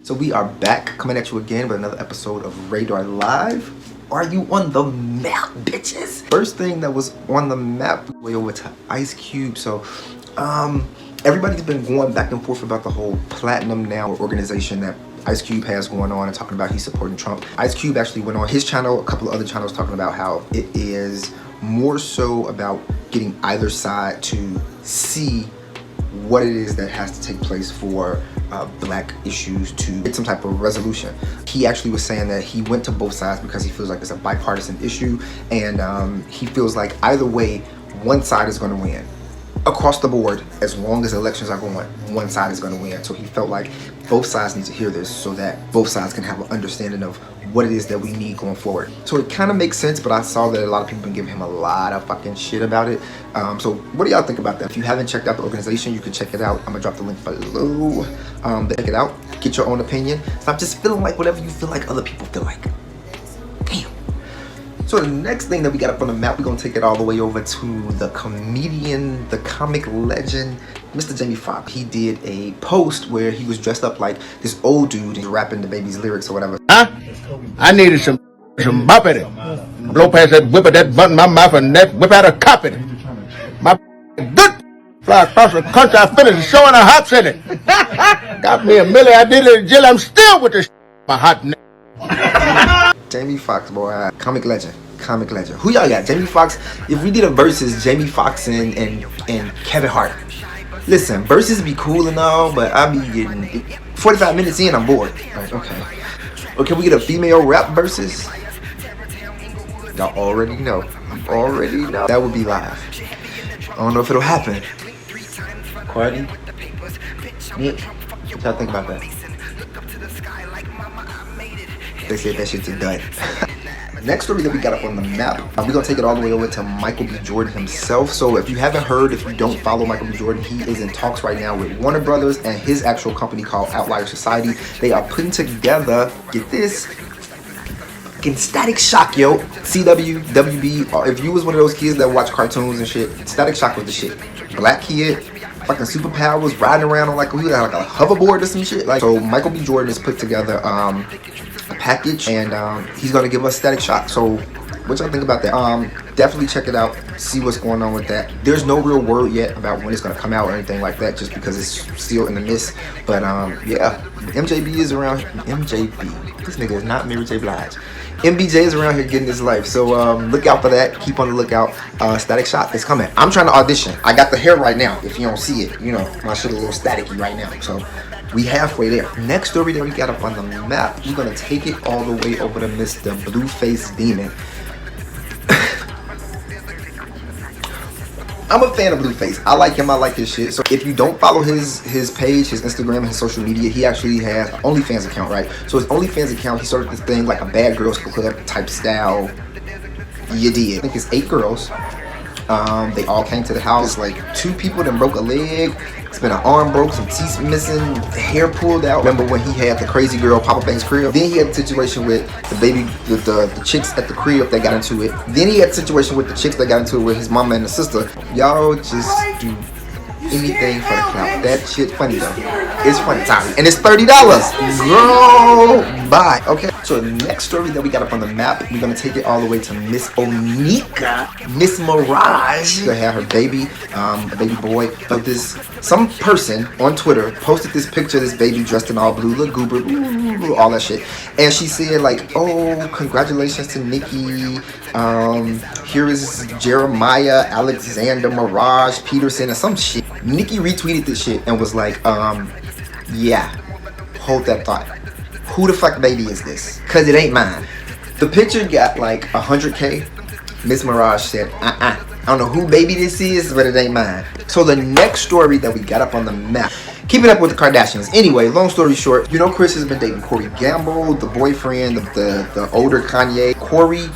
So we are back, coming at you again with another episode of Radar Live. Are you on the map, bitches? First thing that was on the map, way over to Ice Cube. So, everybody's been going back and forth about the whole Platinum Now organization that Ice Cube has going on and talking about he's supporting Trump. Ice Cube actually went on his channel, a couple of other channels, talking about how it is more so about getting either side to see what it is that has to take place for black issues to get some type of resolution. He actually was saying that he went to both sides because he feels like it's a bipartisan issue, and he feels like either way, one side is going to win. Across the board, as long as elections are going, one side is going to win. So he felt like both sides need to hear this so that both sides can have an understanding of what it is that we need going forward. So it kind of makes sense, but I saw that a lot of people been giving him a lot of fucking shit about it. So what do y'all think about that? If you haven't checked out the organization, you can check it out. I'm gonna drop the link below. Check it out, get your own opinion. Stop just feeling like whatever you feel like other people feel like. Damn. So the next thing that we got up on the map, we're gonna take it all the way over to the comedian, the comic legend, Mr. Jamie Foxx. He did a post where he was dressed up like this old dude and rapping the baby's lyrics or whatever. Huh? I needed some bump at it. Blow past that whip at that button in my mouth and that whip out a cop in it. My good fly across the country, I finished showing a hops in it. Got me a milli, I did it in jail, I'm still with this my hot neck. Jamie Foxx, boy, comic legend. Comic legend. Who y'all got? Jamie Foxx. If we did a versus, Jamie Foxx and Kevin Hart. Listen, versus be cool and all, but I be getting 45 minutes in, I'm bored. Like, okay. Or can we get a female rap versus? Y'all already know. Already know. That would be live. I don't know if it'll happen. Cardi? Nick? What y'all think about that? They said that shit's a dud. Next story that we got up on the map, we're gonna take it all the way over to Michael B. Jordan himself. So if you haven't heard, if you don't follow Michael B. Jordan, he is in talks right now with Warner Brothers and his actual company called Outlier Society. They are putting together, get this, fucking Static Shock, yo. CW, WB, or if you was one of those kids that watch cartoons and shit, Static Shock was the shit. Black kid, fucking superpowers, riding around on like a hoverboard or some shit. Like, so Michael B. Jordan has put together a package, and he's gonna give us Static Shock. So what y'all think about that? Definitely check it out, see what's going on with that. There's no real word yet about when it's gonna come out or anything like that, just because it's still in the mist. But yeah, MJB is around. MJB, this nigga is not Mary J. Blige. MBJ is around here getting his life, so look out for that. Keep on the lookout. Static Shock is coming. I'm trying to audition. I got the hair right now. If you don't see it, you know my shit a little staticky right now, so we halfway there. Next story that we got up on the map, we're gonna take it all the way over to Mr. Blueface Demon. I'm a fan of Blueface. I like him, I like his shit. So if you don't follow his page, his Instagram, and his social media, he actually has an OnlyFans account, right? So his OnlyFans account, he started this thing like a Bad Girls Club type style. You did. I think it's 8 girls. They all came to the house. Like 2 people that broke a leg. It's been an arm broke, some teeth missing, hair pulled out. Remember when he had the crazy girl pop up at his crib? Then he had a situation with the baby, with the chicks at the crib that got into it. Then he had a situation with the chicks that got into it with his mama and the sister. Y'all just do anything for the clout. That shit funny though. It's funny, Tommy. And it's $30. Girl, bye. Okay, so the next story that we got up on the map, we're gonna take it all the way to Miss Onika, Miss Mirage. They had her baby, a baby boy. But some person on Twitter posted this picture of this baby dressed in all blue, look goober, all that shit. And she said like, oh, congratulations to Nicki. Here is Jeremiah Alexander Mirage Peterson or some shit. Nicki retweeted this shit and was like, yeah, hold that thought. Who the fuck baby is this? Cause it ain't mine. The picture got like 100K. Miss Mirage said, I don't know who baby this is, but it ain't mine. So the next story that we got up on the map, keeping up with the Kardashians. Anyway, long story short, you know Chris has been dating Corey Gamble, the boyfriend of the older Kanye. Corey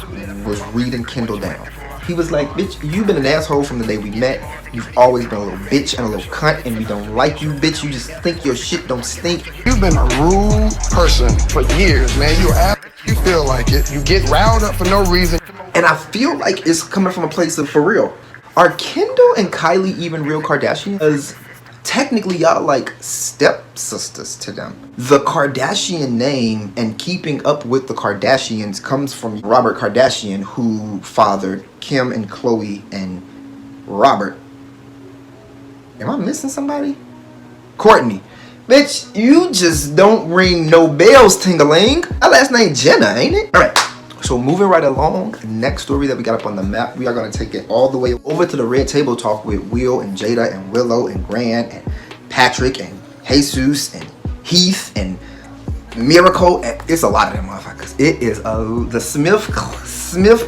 was reading Kendall down. He was like, bitch, you've been an asshole from the day we met. You've always been a little bitch and a little cunt, and we don't like you, bitch. You just think your shit don't stink. You've been a rude person for years, man. You feel like it. You get riled up for no reason. And I feel like it's coming from a place of for real. Are Kendall and Kylie even real Kardashians? Because technically y'all like stepsisters to them. The Kardashian name and keeping up with the Kardashians comes from Robert Kardashian, who fathered Kim and Khloe and Robert. Am I missing somebody? Courtney. Bitch, you just don't ring no bells, ting-a-ling. That last name Jenna, ain't it? Alright, so moving right along, next story that we got up on the map, we are going to take it all the way over to the Red Table Talk with Will and Jada and Willow and Grant and Patrick and Jesus and Heath and Miracle. And it's a lot of them motherfuckers. It is the Smith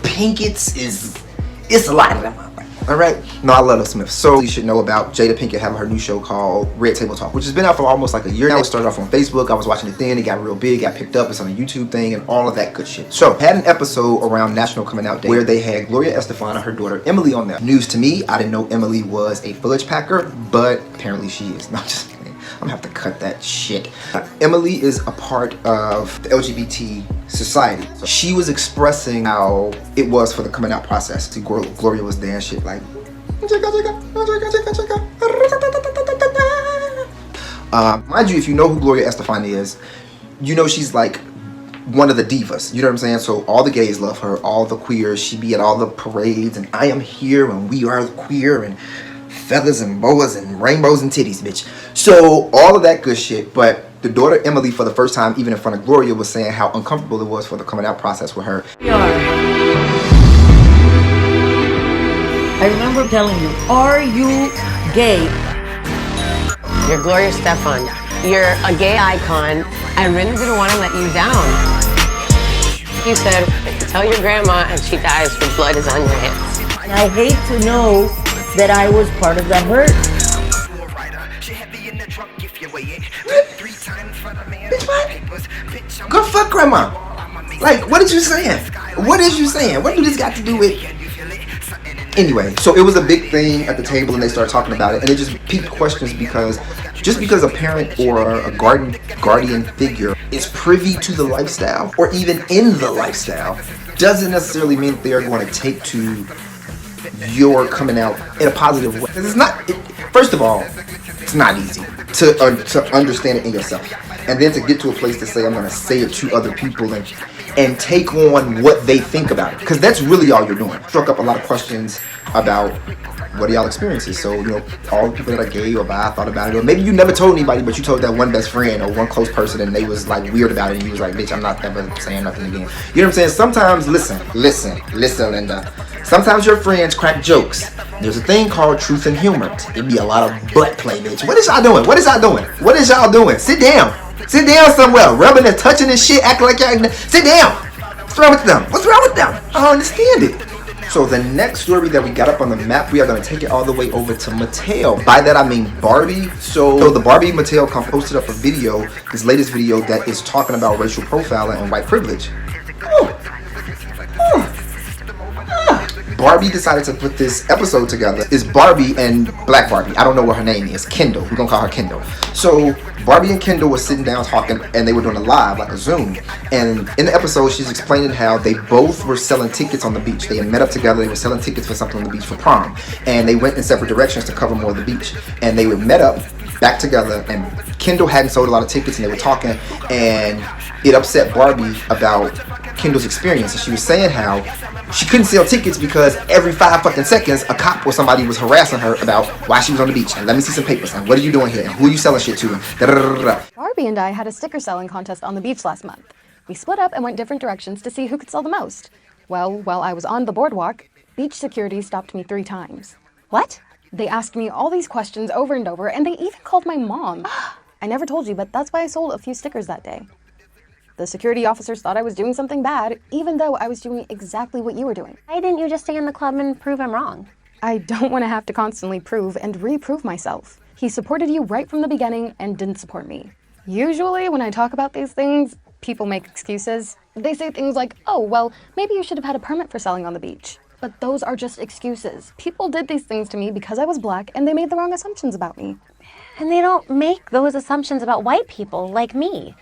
Pinkett's is, it's a lot of them motherfuckers. Alright, no, I love the Smiths. So you should know about Jada Pinkett having her new show called Red Table Talk, which has been out for almost like a year now. It started off on Facebook. I was watching it then. It got real big, got picked up. It's on a YouTube thing and all of that good shit. So had an episode around National Coming Out Day where they had Gloria Estefan and her daughter Emily on there. News to me, I didn't know Emily was a fudge packer, but apparently she is. Not just kidding. I'm gonna have to cut that shit. Emily is a part of the LGBT society. So she was expressing how it was for the coming out process. See, Gloria was there and shit like, mind you, if you know who Gloria Estefan is, you know she's like one of the divas. You know what I'm saying? So all the gays love her, all the queers. She be at all the parades and I am here and we are queer and feathers and boas and rainbows and titties, bitch. So all of that good shit. But the daughter Emily, for the first time, even in front of Gloria, was saying how uncomfortable it was for the coming out process with her. I remember telling you, are you gay? You're Gloria Estefan. You're a gay icon. I really didn't want to let you down. You said, tell your grandma and she dies, her blood is on your hands. I hate to know that I was part of that hurt. Bitch, what? Go fuck grandma. Like, what is you saying? What is you saying? What do this got to do with... Anyway, so it was a big thing at the table and they started talking about it and it just piqued questions because just because a parent or a guardian figure is privy to the lifestyle or even in the lifestyle doesn't necessarily mean that they are going to take to your coming out in a positive way. It's not, first of all, it's not easy to understand it in yourself and then to get to a place to say I'm going to say it to other people and take on what they think about it, because that's really all you're doing. Struck up a lot of questions about what are y'all experiences. So, you know, all the people that are gay or bi thought about it, or maybe you never told anybody, but you told that one best friend or one close person and they was like weird about it and you was like, bitch, I'm not ever saying nothing again. You know what I'm saying? Sometimes, listen, Linda. Sometimes your friends crack jokes. There's a thing called truth and humor. It'd be a lot of butt play, bitch. What is y'all doing? Sit down. Sit down somewhere, rubbing and touching and shit, acting like y'all. Sit down. What's wrong with them? I don't understand it. So the next story that we got up on the map, we are going to take it all the way over to Mattel. By that I mean Barbie. So the Barbie Mattel posted up a video, this latest video that is talking about racial profiling and white privilege. Barbie decided to put this episode together. It's Barbie and Black Barbie. I don't know what her name is. Kendall. We're going to call her Kendall. So Barbie and Kendall were sitting down talking and they were doing a live, like a Zoom. And in the episode, she's explaining how they both were selling tickets on the beach. They had met up together. They were selling tickets for something on the beach for prom. And they went in separate directions to cover more of the beach. And they were met up back together and Kendall hadn't sold a lot of tickets and they were talking and it upset Barbie about Kendall's experience. And she was saying how she couldn't sell tickets because every 5 fucking seconds a cop or somebody was harassing her about why she was on the beach and let me see some papers and what are you doing here and who are you selling shit to and da-da-da-da-da. Barbie and I had a sticker selling contest on the beach last month. We split up and went different directions to see who could sell the most. Well, while I was on the boardwalk, beach security stopped me 3 times. What? They asked me all these questions over and over and they even called my mom. I never told you, but that's why I sold a few stickers that day. The security officers thought I was doing something bad, even though I was doing exactly what you were doing. Why didn't you just stay in the club and prove I'm wrong? I don't want to have to constantly prove and reprove myself. He supported you right from the beginning and didn't support me. Usually when I talk about these things, people make excuses. They say things like, oh, well, maybe you should have had a permit for selling on the beach. But those are just excuses. People did these things to me because I was black and they made the wrong assumptions about me. And they don't make those assumptions about white people like me.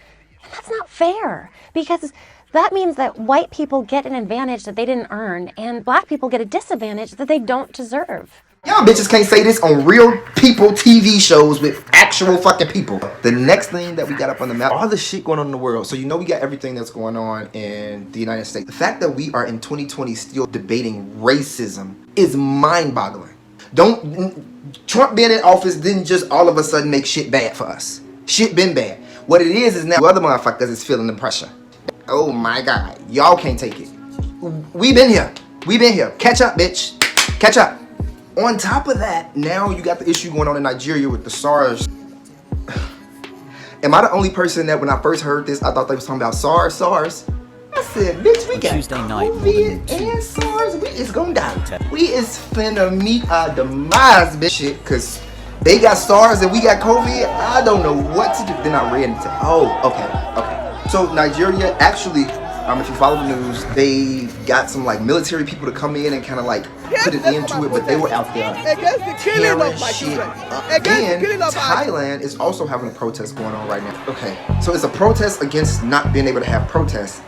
That's not fair, because that means that white people get an advantage that they didn't earn, and black people get a disadvantage that they don't deserve. Y'all bitches can't say this on real people TV shows with actual fucking people. The next thing that we got up on the map, all the shit going on in the world. So you know we got everything that's going on in the United States. The fact that we are in 2020 still debating racism is mind-boggling. Trump being in office didn't just all of a sudden make shit bad for us. Shit been bad. What it is now other motherfuckers is feeling the pressure. Oh my God, y'all can't take it. We been here. We been here. Catch up, bitch. Catch up. On top of that, now you got the issue going on in Nigeria with the SARS. Am I the only person that when I first heard this, I thought they was talking about SARS? I said, bitch, we got COVID and SARS. We is gonna die. We is finna meet our demise, bitch. Shit, cause they got SARS and we got COVID. I don't know what to do. Then I read and said, oh, okay. So Nigeria actually, if you follow the news, they got some like military people to come in and kind of like put an end to it, but they were out there tearing shit up. And Thailand is also having a protest going on right now. Okay, so it's a protest against not being able to have protests.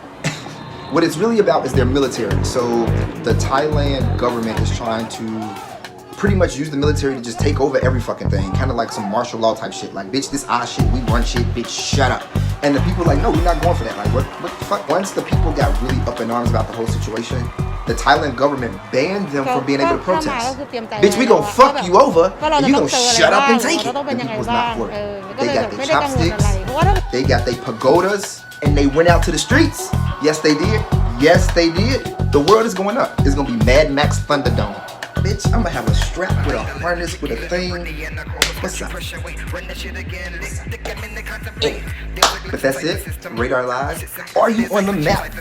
What it's really about is their military. So the Thailand government is trying to pretty much use the military to just take over every fucking thing, kind of like some martial law type shit. Like, bitch, this our shit, we run shit, bitch, shut up. And the people like, no, we're not going for that. Like, what the fuck? Once the people got really up in arms about the whole situation, the Thailand government banned them from being able to protest. Bitch, we gonna fuck you over, and you gonna shut up and take it. And people was not for it. They got their chopsticks, they got their pagodas, and they went out to the streets. Yes, they did. Yes, they did. The world is going up. It's gonna be Mad Max Thunderdome. Bitch, I'm gonna have a strap with a harness with a thing. What's up? But that's it. Radar Live. Are you on the map?